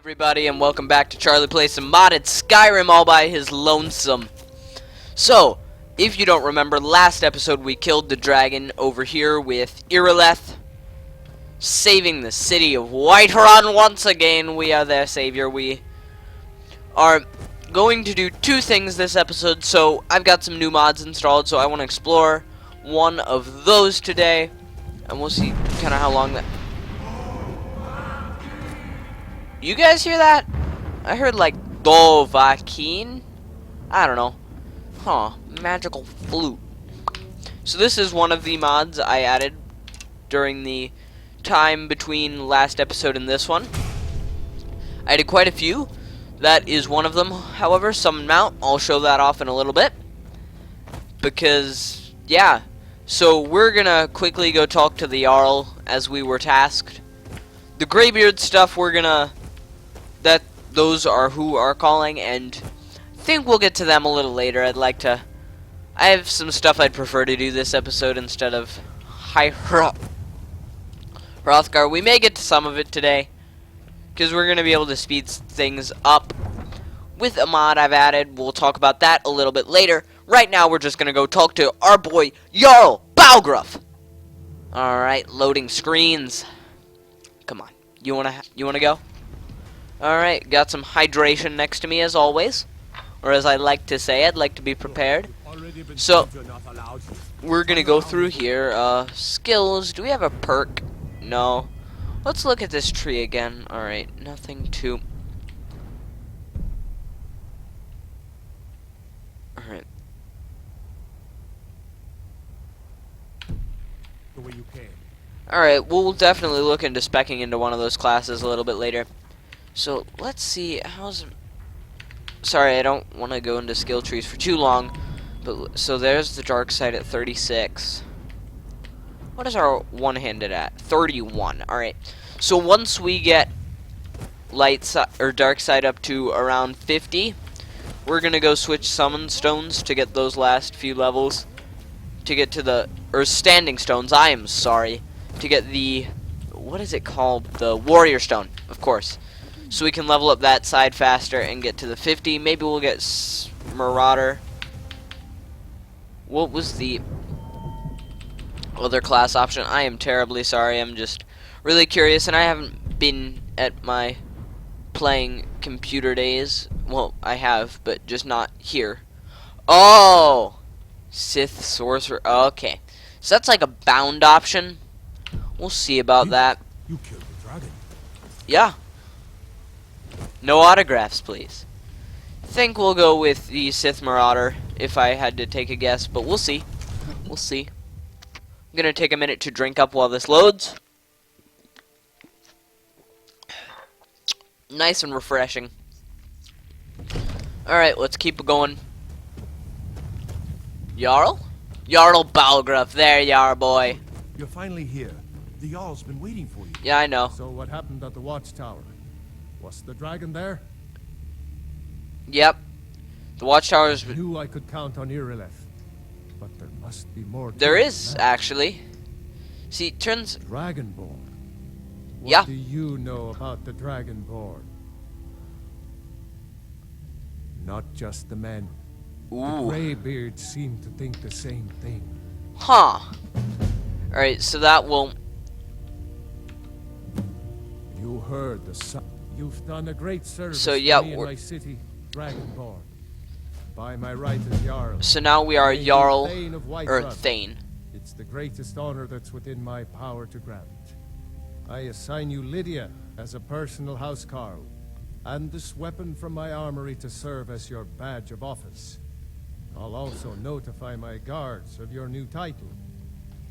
Everybody, and welcome back to Charlie Plays some modded Skyrim all by his lonesome. So, if you don't remember, last episode we killed the dragon over here with Irileth, saving the city of Whiterun once again. We are their savior. We are going to do two things this episode. So, I've got some new mods installed, so I want to explore one of those today, and we'll see kind of how long that... You guys hear that? I heard like Dovahkiin? I don't know. Huh. Magical flute. So this is one of the mods I added during the time between last episode and this one. I did quite a few. That is one of them. However, some amount. I'll show that off in a little bit. Because, yeah. So we're gonna quickly go talk to the Jarl as we were tasked. The Greybeard stuff we're gonna... Those are who are calling, and I think we'll get to them a little later. I have some stuff I'd prefer to do this episode instead of Hrothgar. We may get to some of it today, because we're going to be able to speed things up with a mod I've added. We'll talk about that a little bit later. Right now, we're just going to go talk to our boy, Jarl Balgruuf. Alright, loading screens. Come on. You wanna go? Alright, got some hydration next to me as always. Or as I like to say, I'd like to be prepared. So, we're gonna go through here. Skills, do we have a perk? No. Let's look at this tree again. Alright, nothing to... Alright. Alright, we'll definitely look into speccing into one of those classes a little bit later. So, let's see, sorry, I don't want to go into skill trees for too long, but, so there's the dark side at 36. What is our one-handed at? 31, alright. So, once we get light side, or dark side up to around 50, we're gonna go switch summon stones to get those last few levels, to get to the, or standing stones, I am sorry, to get the, what is it called? The warrior stone, of course. So we can level up that side faster and get to the 50. Maybe we'll get Marauder. What was the other class option? I am terribly sorry. I'm just really curious, and I haven't been at my playing computer days. Well, I have, but just not here. Oh! Sith Sorcerer. Okay. So that's like a bound option. We'll see about that. You killed the dragon. Yeah. No autographs, please. Think we'll go with the Sith Marauder if I had to take a guess, but we'll see. We'll see. I'm gonna take a minute to drink up while this loads. Nice and refreshing. Alright, let's keep going. Jarl? Jarl Balgruuf. There you are, boy. You're finally here. The Jarl's been waiting for you. Yeah, I know. So what happened at the watchtower? Was the dragon there? Yep. The watchtower's... I knew I could count on Irileth, but there must be more. There is, actually. See, it turns... Dragonborn. What Yeah. do you know about the Dragonborn? Not just the men. The Ooh. Greybeards seem to think the same thing. Huh. Alright, so that will... You heard the sound. You've done a great service So, yeah, for me in my city, Dragonborn. By my right as Jarl. So now we are Jarl, Thane of or Whiterun. Thane. It's the greatest honor that's within my power to grant. I assign you Lydia as a personal housecarl, and this weapon from my armory to serve as your badge of office. I'll also notify my guards of your new title.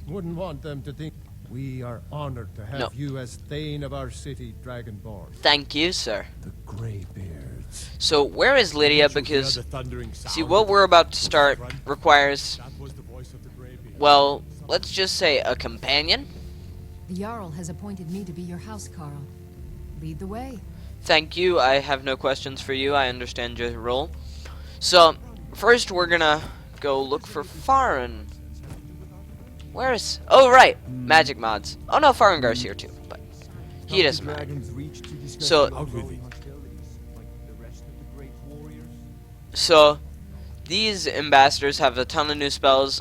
Wouldn't want them to think we are honored to have you as Thane of our city, Dragonborn. Thank you, sir. The Greybeards. So, where is Lydia? Because, see, what we're about to start requires, well, let's just say a companion. The Jarl has appointed me to be your housecarl. Lead the way. Thank you. I have no questions for you. I understand your role. So, first we're gonna go look for Farin. Where's... Oh, right. Magic mods. Oh, no, Farengar's here, too. But he doesn't matter. So, So these ambassadors have a ton of new spells.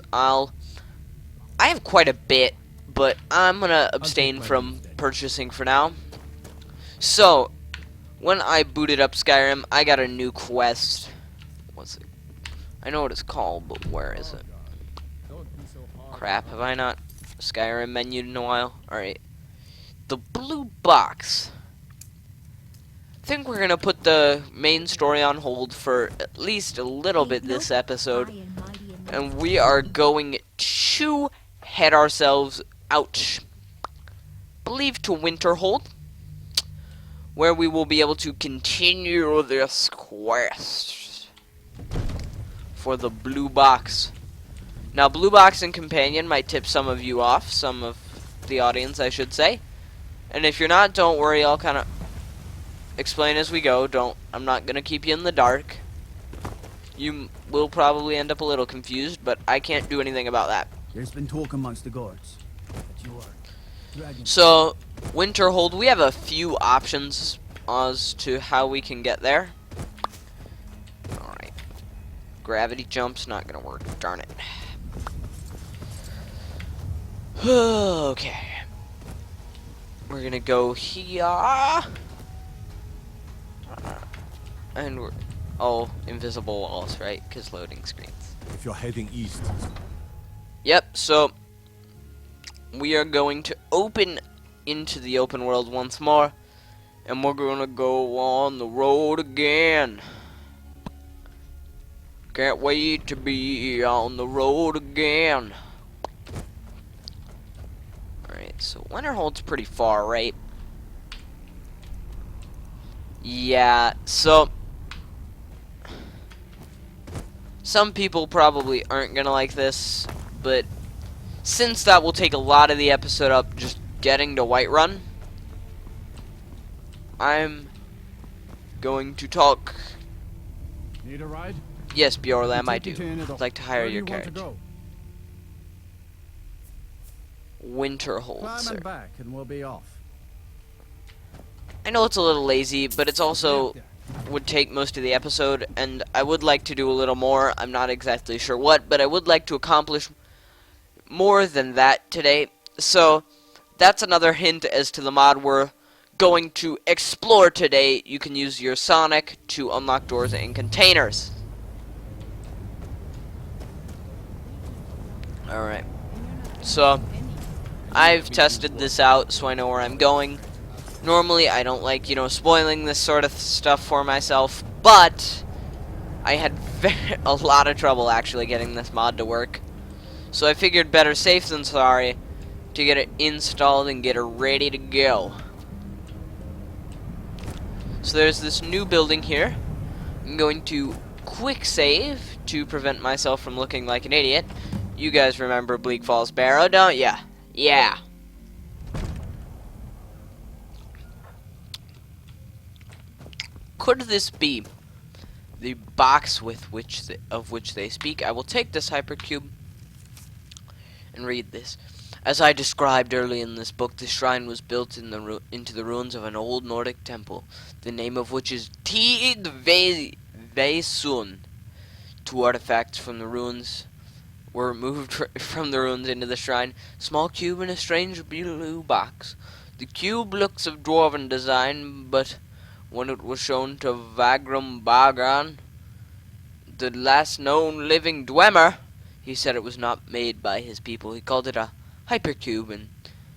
I have quite a bit, but I'm gonna abstain my from leave then. purchasing for now. So when I booted up Skyrim, I got a new quest. What's it? I know what it's called, but where is it? Don't be so hard. Crap, have I not Skyrim menued in a while? Alright. The blue box. I think we're gonna put the main story on hold for at least a little bit this episode. And we are going to head ourselves out, believe, to Winterhold, where we will be able to continue this quest for the blue box. Now, blue box and companion might tip some of you off, some of the audience, I should say. And if you're not, don't worry, I'll kind of explain as we go. I'm not gonna keep you in the dark. You will probably end up a little confused, but I can't do anything about that. There's been talk amongst the guards that you are dragging. So, Winterhold, we have a few options as to how we can get there. Alright. Gravity jump's not gonna work, darn it. Okay. We're gonna go here. And we're... Oh, invisible walls, right? Because loading screens. If you're heading east, Yep, so we are going to open into the open world once more, and we're gonna go on the road again. Can't wait to be on the road again. Alright, so Winterhold's pretty far, right? Yeah, so some people probably aren't gonna like this, but since that will take a lot of the episode up just getting to Whiterun, I'm going to talk. Need a ride? Yes, Bjorlam, I Take do. you to I'd like to hire Where do your you want to carriage. go? Winterhold, Climb sir. and back, and we'll be off. I know it's a little lazy, but it's also would take most of the episode, and I would like to do a little more. I'm not exactly sure what, but I would like to accomplish more than that today. So that's another hint as to the mod we're going to explore today. You can use your Sonic to unlock doors and containers. Alright. So I've tested this out so I know where I'm going. Normally I don't like, spoiling this sort of stuff for myself, but I had a lot of trouble actually getting this mod to work. So I figured better safe than sorry to get it installed and get it ready to go. So there's this new building here. I'm going to quick save to prevent myself from looking like an idiot. You guys remember Bleak Falls Barrow, don't ya? Yeah. Could this be the box with which they speak? I will take this hypercube and read this. As I described early in this book, this shrine was built into the ruins of an old Nordic temple, the name of which is Tidvesun. Two artifacts from the ruins were removed from the ruins into the shrine. Small cube and a strange blue box. The cube looks of dwarven design, but when it was shown to Vagram Bagan, the last known living Dwemer, he said it was not made by his people. He called it a hypercube and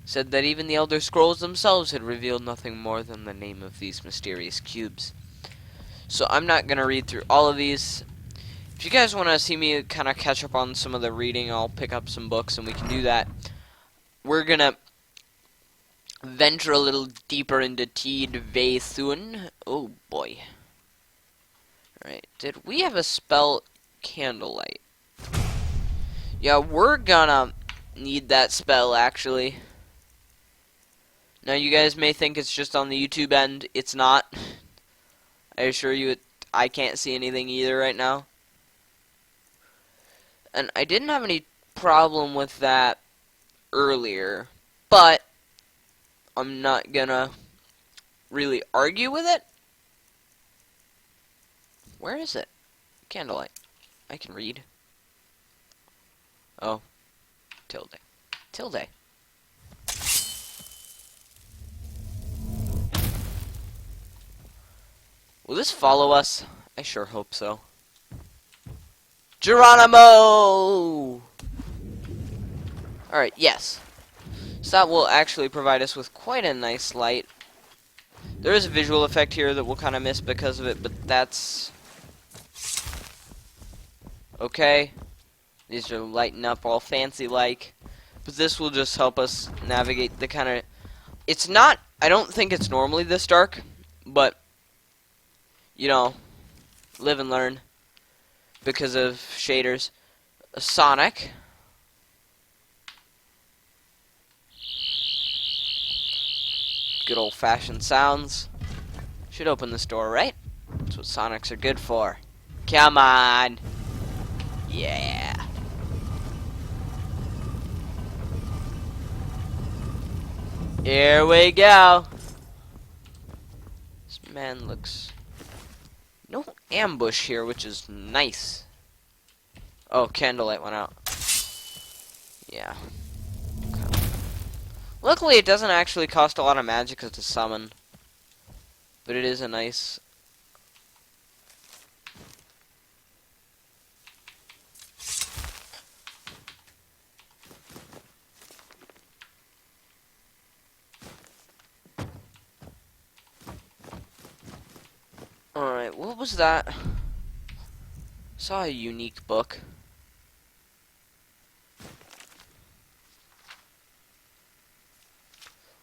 said that even the Elder Scrolls themselves had revealed nothing more than the name of these mysterious cubes. So I'm not going to read through all of these. If you guys want to see me kind of catch up on some of the reading, I'll pick up some books and we can do that. We're going to venture a little deeper into Tidvesun. Oh boy. Alright, did we have a spell Candlelight? Yeah, we're gonna need that spell actually. Now you guys may think it's just on the YouTube end. It's not. I assure you I can't see anything either right now. And I didn't have any problem with that earlier, but I'm not gonna really argue with it. Where is it? Candlelight. I can read. Oh. Tilde. Tilde. Will this follow us? I sure hope so. Geronimo! Alright, yes. So that will actually provide us with quite a nice light. There is a visual effect here that we'll kind of miss because of it, but that's okay. These are lighting up all fancy-like. But this will just help us navigate the kind of... It's not... I don't think it's normally this dark, but, you know, live and learn because of shaders. Sonic. Good old-fashioned sounds. Should open this door, right? That's what Sonics are good for. Come on! Yeah! Here we go! This man looks... No ambush here, which is nice. Oh, candlelight went out. Yeah. Okay. Luckily, it doesn't actually cost a lot of magicka to summon. But it is a nice... Alright, what was that? Saw a unique book.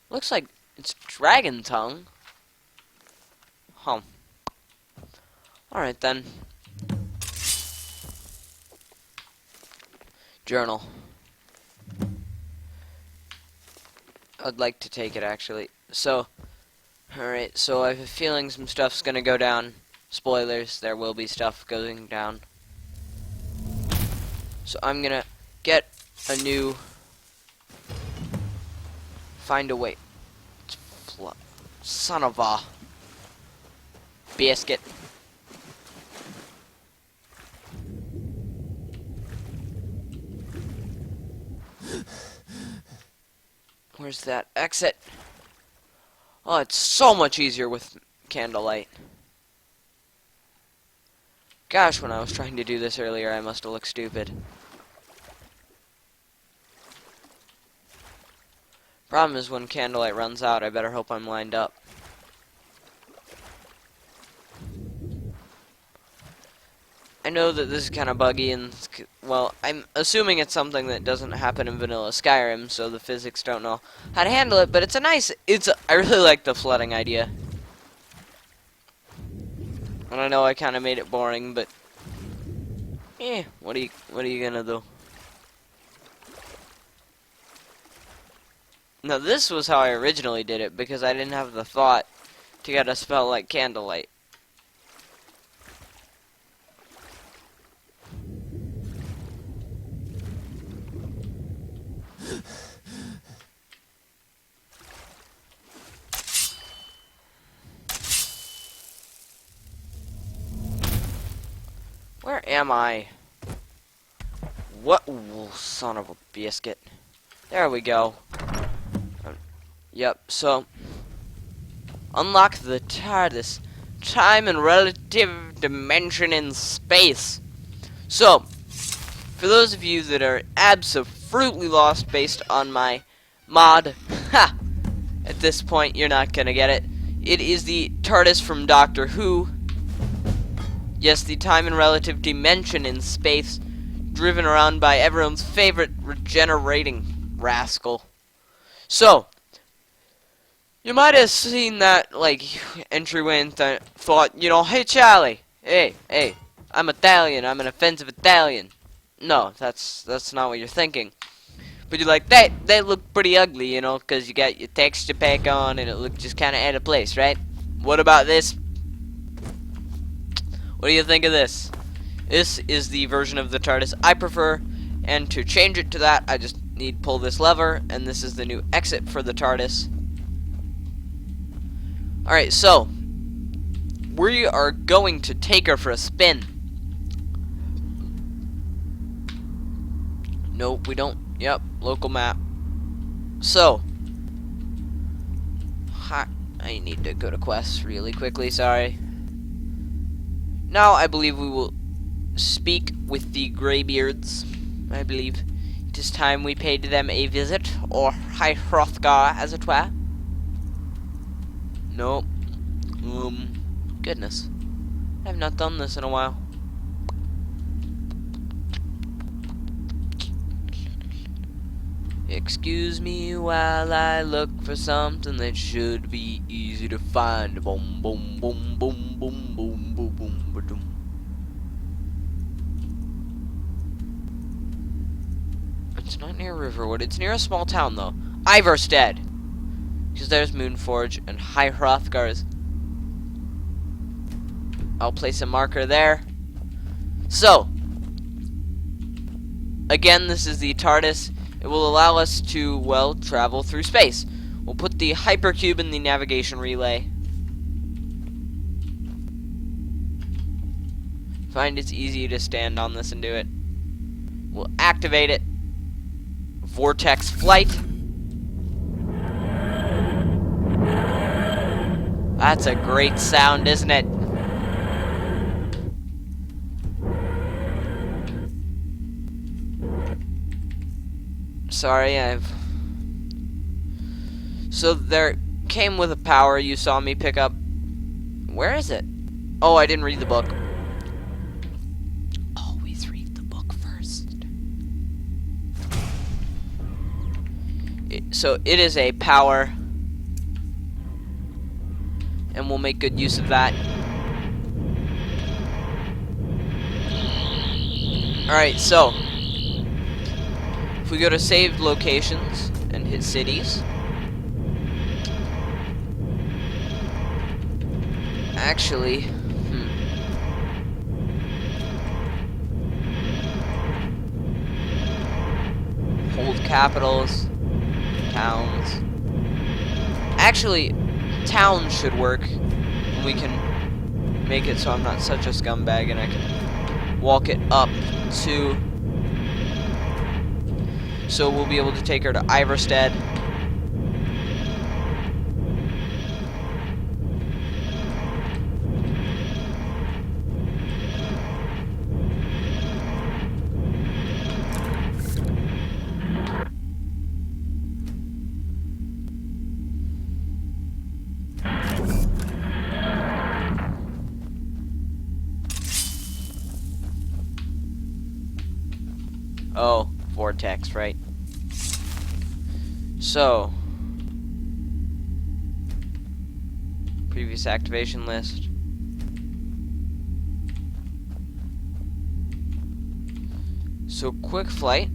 Looks like it's Dragon Tongue. Huh. Alright then. Journal. I'd like to take it actually. So, alright, so I have a feeling some stuff's gonna go down. Spoilers, there will be stuff going down. So I'm gonna get a new... Find a way. Son of a... biscuit. Where's that exit? Oh, it's so much easier with candlelight. Gosh, when I was trying to do this earlier, I must have looked stupid. Problem is, when candlelight runs out, I better hope I'm lined up. I know that this is kind of buggy, and, well, I'm assuming it's something that doesn't happen in vanilla Skyrim, so the physics don't know how to handle it, but it's a nice, I really like the flooding idea. And I know I kind of made it boring, but, what are you gonna do? Now, this was how I originally did it, because I didn't have the thought to get a spell like candlelight. Where am I? What? Oh, son of a biscuit. There we go. Yep, so... Unlock the TARDIS. Time and relative dimension in space. So, for those of you that are absolutely lost based on my mod, ha! At this point, you're not gonna get it. It is the TARDIS from Doctor Who. Yes, the time and relative dimension in space, driven around by everyone's favorite regenerating rascal. So, you might have seen that, like, entryway and thought, you know, hey Charlie, hey, I'm Italian, I'm an offensive Italian. No, that's not what you're thinking. But you're like, they look pretty ugly, you know, because you got your texture pack on and it looked just kind of out of place, right? What about this? What do you think of this? This is the version of the TARDIS I prefer, and to change it to that, I just need to pull this lever, and this is the new exit for the TARDIS. Alright, so, we are going to take her for a spin. Nope, we don't. Yep, local map. So, I need to go to quests really quickly, sorry. Now I believe we will speak with the Greybeards. I believe it is time we paid them a visit, or High Hrothgar as it were. Nope. Goodness. I have not done this in a while. Excuse me while I look for something that should be easy to find. Boom, boom, boom, boom, boom, boom, boom, boom, boom. It's not near Riverwood. It's near a small town, though. Ivarstead. Because there's Moonforge and High Hrothgar's. I'll place a marker there. So, again, this is the TARDIS. It will allow us to, well, travel through space. We'll put the hypercube in the navigation relay. Find it's easy to stand on this and do it. We'll activate it. Vortex flight. That's a great sound, isn't it? Sorry, So there came with a power you saw me pick up. Where is it? Oh, I didn't read the book. Always read the book first. So it is a power. And we'll make good use of that. Alright, so if we go to saved locations and hit cities, actually, hold capitals, towns. Actually, towns should work. And we can make it so I'm not such a scumbag and I can walk it up to. So we'll be able to take her to Ivarstead. Oh, vortex, right? So, previous activation list. So, quick flight.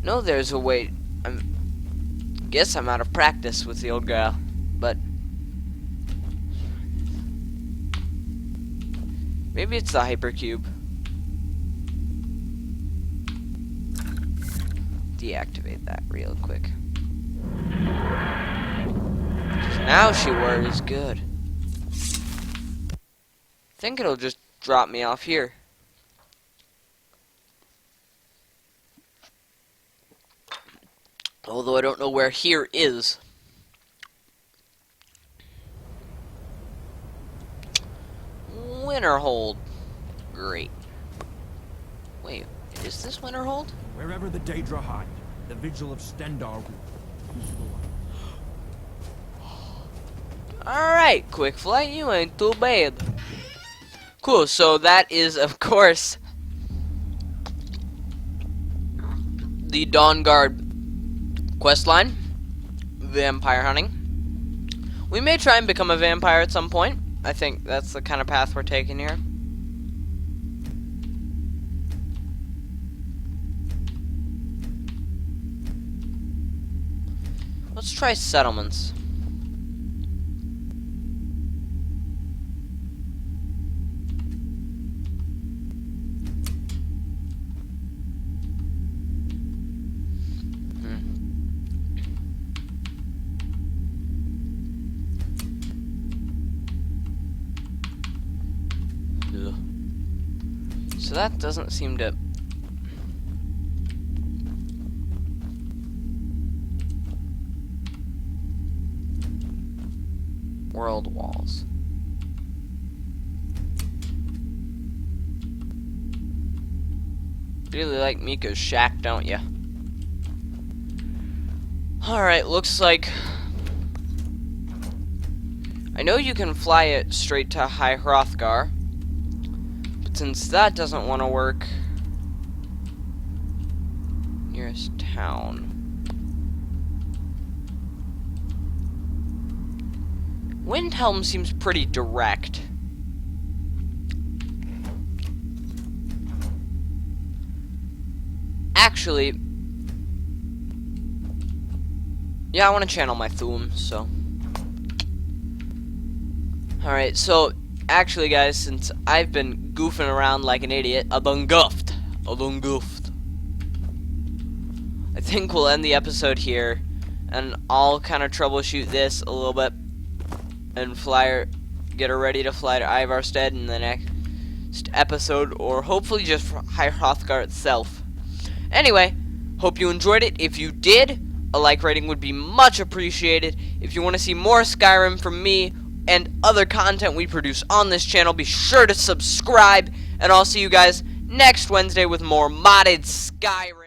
No, there's a way. Guess I'm out of practice with the old girl, but maybe it's the hypercube. Deactivate that real quick. Now she works good. I think it'll just drop me off here. Although I don't know where here is. Winterhold. Great. Wait, is this Winterhold? Wherever the Daedra hide, the vigil of Stendar will. Alright, quick flight, you ain't too bad. Cool, so that is, of course, the Dawn Guard questline. Vampire hunting. We may try and become a vampire at some point. I think that's the kind of path we're taking here. Let's try settlements. So that doesn't seem to... World walls. Really like Mika's shack, don't ya? Alright, looks like... I know you can fly it straight to High Hrothgar, but since that doesn't want to work... Nearest town... Windhelm seems pretty direct. Actually, yeah, I want to channel my Thum, so. Alright, so, actually, guys, since I've been goofing around like an idiot, I done goofed. I think we'll end the episode here, and I'll kind of troubleshoot this a little bit, and get her ready to fly to Ivarstead in the next episode, or hopefully just High Hrothgar itself. Anyway, hope you enjoyed it. If you did, a like rating would be much appreciated. If you want to see more Skyrim from me and other content we produce on this channel, be sure to subscribe, and I'll see you guys next Wednesday with more modded Skyrim.